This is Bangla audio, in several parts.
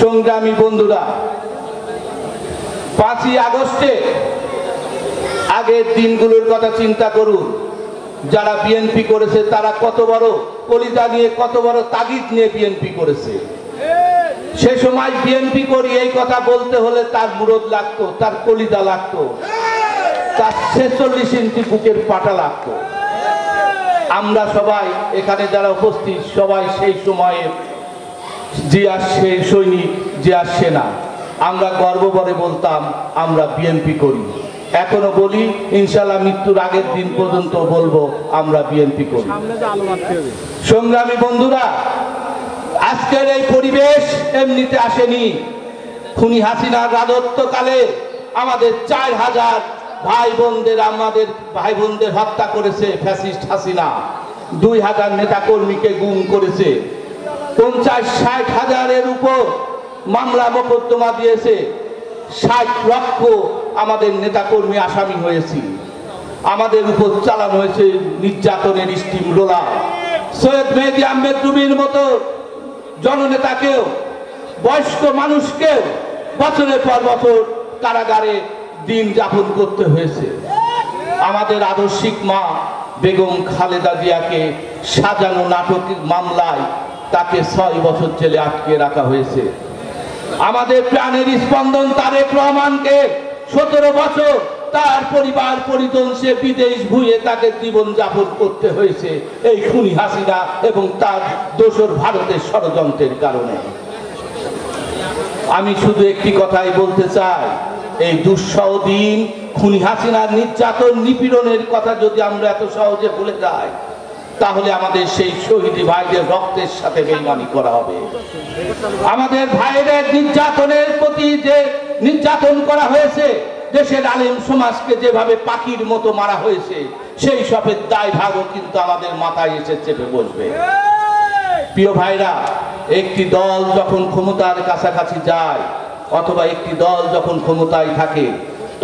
সংগ্রামী বন্ধুরা, 5ই আগস্টে আগের দিনগুলোর কথা চিন্তা করুন। যারা বিএনপি করেছে তারা কত বড় কলিজা নিয়ে, কত বড় তাগিদ নিয়ে বিএনপি করেছে। সে সময় বিএনপি করি এই কথা বলতে হলে তার মুরদ লাগতো, তার কলিজা লাগতো, তার 46 ইঞ্চি বুকের পাটা লাগতো। আমরা সবাই এখানে যারা উপস্থিত সবাই সেই সময়ে জিয়ার সেই সৈনিক, জিয়ার সেনা। আমরা গর্ব করে বলতাম আমরা বিএনপি করি, এখনো বলি, ইনশাল্লাহ মৃত্যুর আগের দিন পর্যন্ত বলবো আমরা বিএনপি করি। সংগ্রামী বন্ধুরা, আজকের এই পরিবেশ এমনিতে আসেনি। খুনি হাসিনার রাজত্বকালে আমাদের 4000 ভাই বোনদের, আমাদের ভাই বোনদের হত্যা করেছে ফ্যাসিস্ট হাসিনা। 2000 নেতা কর্মীকে গুম করেছে। 50-60 হাজারের উপর মামলা মোকদ্দমা দিয়েছে। 60 লক্ষ আমাদের নেতা কর্মী আসামি হয়েছে। আমাদের উপর চালানো হয়েছে নির্যাতনের স্টিম রোলার। সৈয়দ মেহেদী আহমেদ রুমির মতো জননেতাকেও, বয়স্ক মানুষকেও বছরের পর বছর কারাগারে দিন যাপন করতে হয়েছে। আমাদের আদর্শিক মা বেগম খালেদা জিয়াকে সাজানো নাটকের মামলায় তাকে 6 বছর জেলে আটকে রাখা হয়েছে। আমাদের প্রাণের স্পন্দন তারেক রহমানকে 17 বছর তার পরিবার পরিজন সে বিদেশ ভুঁয়ে তাকে জীবন যাপন করতে হয়েছে এই খুনি হাসিনা এবং তার দোসর ভারতের ষড়যন্ত্রের কারণে। আমি শুধু একটি কথাই বলতে চাই, এই দুঃসহ দিন, খুনি হাসিনার নির্যাতন নিপীড়নের কথা যদি আমরা এত সহজে ভুলে যাই, তাহলে আমাদের সেই শহীদ ভাইদের রক্তের সাথে বেইমানি করা হবে। আমাদের ভাইদের নির্যাতনের প্রতি যে নির্যাতন করা হয়েছে, দেশের আলেম সমাজকে যেভাবে পাখির মতো মারা হয়েছে, সেই সবের দায় ভাগও কিন্তু আমাদের মাথায় এসে চেপে বসবে। প্রিয় ভাইরা, একটি দল যখন ক্ষমতার কাছাকাছি যায় অথবা একটি দল যখন ক্ষমতায় থাকে,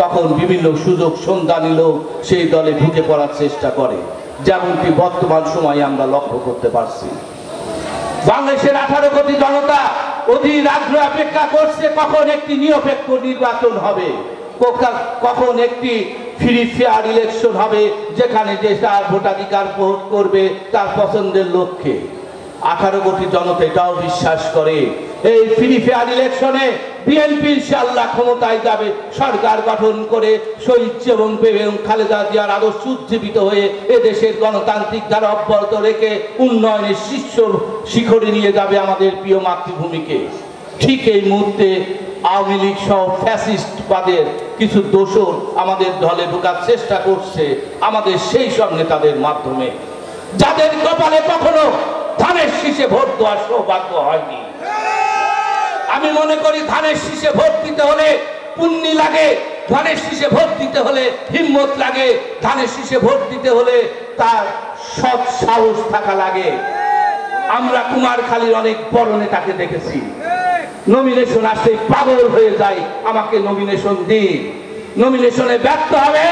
তখন বিভিন্ন সুযোগ সন্ধানী লোক সেই দলে ঢুকে পড়ার চেষ্টা করে, যেমনটি বর্তমান সময়ে আমরা লক্ষ্য করতে পারছি। বাংলাদেশের 18 কোটি জনতা অধীর আগ্রহে অপেক্ষা করছে কখন একটি নিরপেক্ষ নির্বাচন হবে, কখন একটি ফ্রি ফেয়ার ইলেকশন হবে, যেখানে যে তার ভোটাধিকার ভোট করবে তার পছন্দের লক্ষ্যে। 18 কোটি জনতা এটাও বিশ্বাস করে এই ফ্রি ফেয়ার ইলেকশনে বিএনপি ইনশাআল্লাহ ক্ষমতায় যাবে, সরকার গঠন করে শহীদ এবং বেগম খালেদা জিয়ার আদর্শ উজ্জীবিত হয়ে এদেশের গণতান্ত্রিক ধারা অব্যাহত রেখে উন্নয়নের শীর্ষ শিখরে নিয়ে যাবে আমাদের প্রিয় মাতৃভূমিকে। ঠিক এই মুহূর্তে আওয়ামী লীগ সহ ফ্যাসিস্টবাদের কিছু দোসর আমাদের দলে ঢোকার চেষ্টা করছে, আমাদের সেই সব নেতাদের মাধ্যমে, যাদের কপালে কখনো ধানের শীষে ভোট দেওয়ার সৌভাগ্য হয়নি। আমি মনে করি ধানের শীষে ভোট দিতে হলে পুণ্যি লাগে, ধানের শীষে ভোট দিতে হলে হিম্মত লাগে, ধানের শীষে ভোট দিতে হলে তার সৎ সাহস থাকা লাগে। আমরা কুমারখালীর অনেক বড় নেতাকে দেখেছি, নমিনেশন আসলে পাগল হয়ে যায়, আমাকে নমিনেশন দিন। নমিনেশনে ব্যর্থ হবে,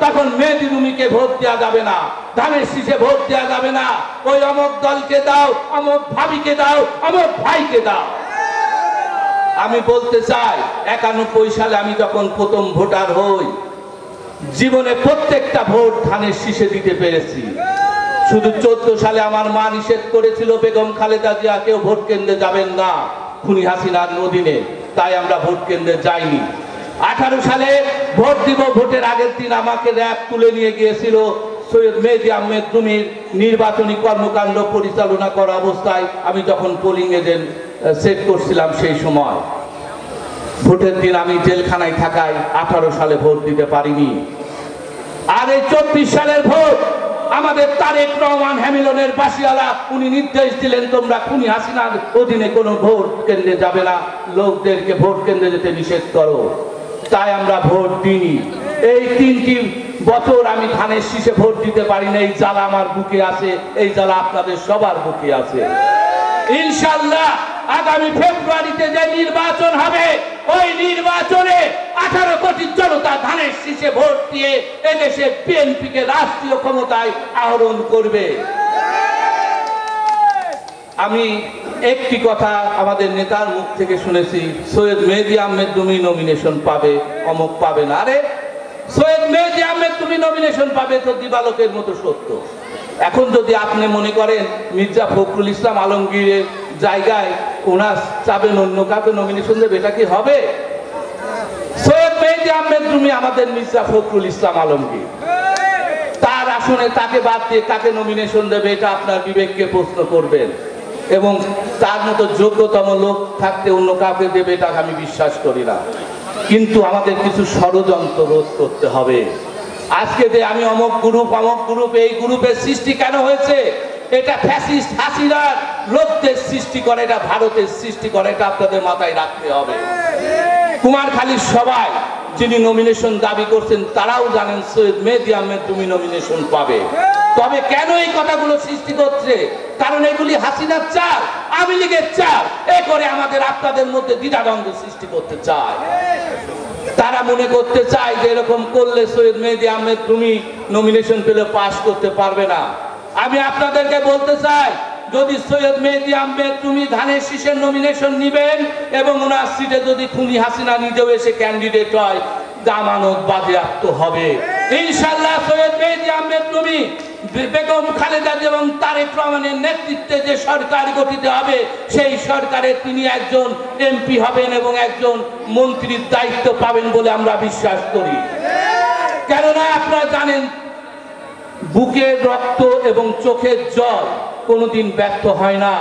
তখন মেহেদী রুমিকে ভোট দেওয়া যাবে না, ধানের শীষে ভোট দেওয়া যাবে না, ওই অমুক দলকে দাও, অমুক ভাবিকে দাও, অমুক ভাইকে দাও। আমি বলতে চাই, 91 সালে আমি যখন প্রথম ভোটার হই, জীবনে প্রত্যেকটা ভোট ধানের শীষে দিতে পেরেছি। শুধু 14 সালে আমার মা নিষেধ করেছিল বেগম খালেদা জিয়া কেউ ভোট কেন্দ্রে যাবেন না খুনি হাসিনার অধীনে, তাই আমরা ভোট কেন্দ্রে যাইনি। 18 সালে ভোট দিব, ভোটের আগের দিন আমাকে র্যাব তুলে নিয়ে গিয়েছিল সৈয়দ মেহেদী আহমেদ রুমির নির্বাচনী কর্মকাণ্ড পরিচালনা করা অবস্থায় আমি যখন পোলিং এজেন্ট সেট করছিলাম, সেই সময় ভোটের দিন আমি জেলখানায় থাকায় 18 সালে ভোট দিতে পারিনি। আর এই 24 সালের ভোট আমাদের তারেক রহমান হ্যামিলনের বাসিয়ালা, উনি নির্দেশ দিলেন তোমরা খুনি হাসিনার অধীনে কোনো ভোট কেন্দ্রে যাবে না, লোকদেরকে ভোট কেন্দ্রে যেতে নিষেধ করো। তাই আমরা ভোট দিইনি। এই 3টি বছর আমি ধানের শীষে ভোট দিতে পারি না, এই জ্বালা আমার বুকে আছে, এই জ্বালা আপনাদের সবার বুকে আছে। ইনশাআল্লাহ আগামী ফেব্রুয়ারিতে যে নির্বাচন হবে, ওই নির্বাচনে 18 কোটি জনতা ধানের শীষে ভোট দিয়ে এদেশে বিএনপিকে রাষ্ট্রীয় ক্ষমতায় আহরণ করবে। আমি একটি কথা আমাদের নেতার মুখ থেকে শুনেছি, সৈয়দ মেহেদী আহমেদ রুমি নমিনেশন পাবে, অমুক পাবে না। আরে সৈয়দ মেহেদী আহমেদ রুমি নমিনেশন পাবে তো দিবালোকের মতো সত্য। এখন যদি আপনি মনে করেন মির্জা ফখরুল ইসলাম আলমগীরের জায়গায় ওনার চাবেন অন্য কাউকে নমিনেশন দেবে, এটা কি হবে? সৈয়দ মেহেদী আহমেদ রুমি আমাদের মির্জা ফখরুল ইসলাম আলমগীর, তার আসনে তাকে বাদ দিয়ে কাকে নমিনেশন দেবে এটা আপনার বিবেককে প্রশ্ন করবেন, এবং তার মতো যোগ্যতম লোক থাকতে অন্য কাউকে দেবে এটা আমি বিশ্বাস করি না। কিন্তু আমাদের কিছু ষড়যন্ত্র রোধ করতে হবে। আজকে যে আমি অমুক গ্রুপ, এই গ্রুপের সৃষ্টি কেন হয়েছে? এটা ফ্যাসিস্ট হাসিনার লোকদের সৃষ্টি করে, এটা ভারতের সৃষ্টি করে, এটা আপনাদের মাথায় রাখতে হবে। কুমারখালীর সবাই যিনি নমিনেশন দাবি করছেন তারাও জানেন সৈয়দ মেহেদী আহমেদ রুমি নমিনেশন পাবে। তবে কেন এই কথাগুলো সৃষ্টি করছে? কারণ এগুলি হাসিনার চাল, আওয়ামী লীগের চাল, এ করে আমাদের আপনাদের মধ্যে দ্বিধাদ্বন্দ্ব সৃষ্টি করতে চায়। তারা মনে করতে চায় যে এরকম করলে সৈয়দ মেহেদী আহমেদ রুমি নমিনেশন পেলে পাস করতে পারবে না। আমি আপনাদেরকে বলতে চাই, যদি সৈয়দ মেহেদী আহমেদ রুমি ধানের শীষের নমিনেশন নিবেন এবং ওনার সিটে যদি খুনি হাসিনা নিজেও এসে ক্যান্ডিডেট হয়, জামানত বাজেয়াপ্ত হবে ইনশাআল্লাহ। সৈয়দ মেহেদী আহমেদ রুমি, বেগম খালেদা এবং তারেক রহমানের নেতৃত্বে যে সরকার গঠিত হবে, সেই সরকারে তিনি একজন এমপি হবেন এবং একজন মন্ত্রীর দায়িত্ব পাবেন বলে আমরা বিশ্বাস করি। কেননা আপনারা জানেন বুকের রক্ত এবং চোখের জল কোনোদিন ব্যর্থ হয় না,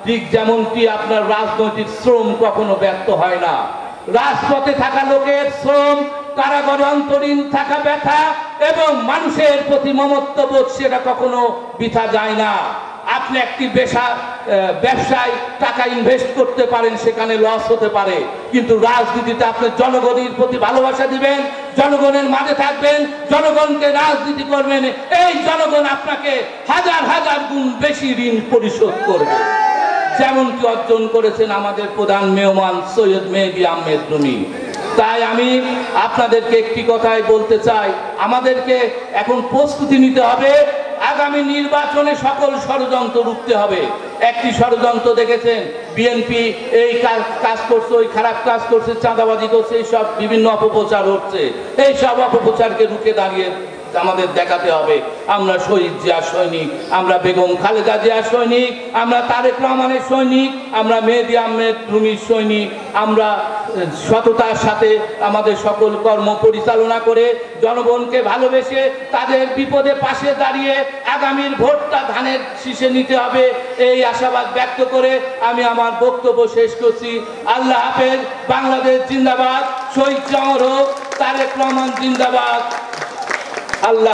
ঠিক যেমনটি আপনার রাজনৈতিক শ্রম কখনো ব্যর্থ হয় না। রাজপথে থাকা লোকের শ্রম, কারাগারে অন্তরীণ থাকা ব্যথা এবং মানুষের প্রতি মমত্ববোধ সেটা কখনো বৃথা যায় না। আপনি একটি ব্যবসায় টাকা ইনভেস্ট করতে পারেন, সেখানে লস হতে পারে, কিন্তু রাজনীতিতে আপনি জনগণের প্রতি ভালোবাসা দিবেন, জনগণের মাঝে থাকবেন, জনগণকে রাজনীতি করবেন, এই জনগণ আপনাকে হাজার হাজার গুণ বেশি ঋণ পরিশোধ করবে, যেমনটি অর্জন করেছেন আমাদের প্রধান মেহমান সৈয়দ মেহেদী আহমেদ রুমি। তাই আমি আপনাদেরকে একটি কথাই বলতে চাই, আমাদেরকে এখন প্রস্তুতি নিতে হবে। আগামী নির্বাচনে সকল ষড়যন্ত্র রুখতে হবে। একটি ষড়যন্ত্র দেখেছেন, বিএনপি এই কাজ করছে, ওই খারাপ কাজ করছে, চাঁদাবাজি করছে, এইসব বিভিন্ন অপপ্রচার হচ্ছে। এই সব অপপ্রচারকে রুখে দাঁড়িয়ে আমাদের দেখাতে হবে আমরা শহীদ জিয়া সৈনিক, আমরা বেগম খালেদা জিয়া সৈনিক, আমরা তারেক রহমানের সৈনিক, আমরা মেহেদী আহমেদ রুমির সৈনিক। আমরা সততার সাথে আমাদের সকল কর্ম পরিচালনা করে জনগণকে ভালোবেসে তাদের বিপদে পাশে দাঁড়িয়ে আগামীর ভোটটা ধানের শীষে নিতে হবে, এই আশাবাদ ব্যক্ত করে আমি আমার বক্তব্য শেষ করছি। আল্লাহ হাফেজ। বাংলাদেশ জিন্দাবাদ, শহীদ জিয়া অমর হোক, তারেক রহমান জিন্দাবাদ। আল্লাহ।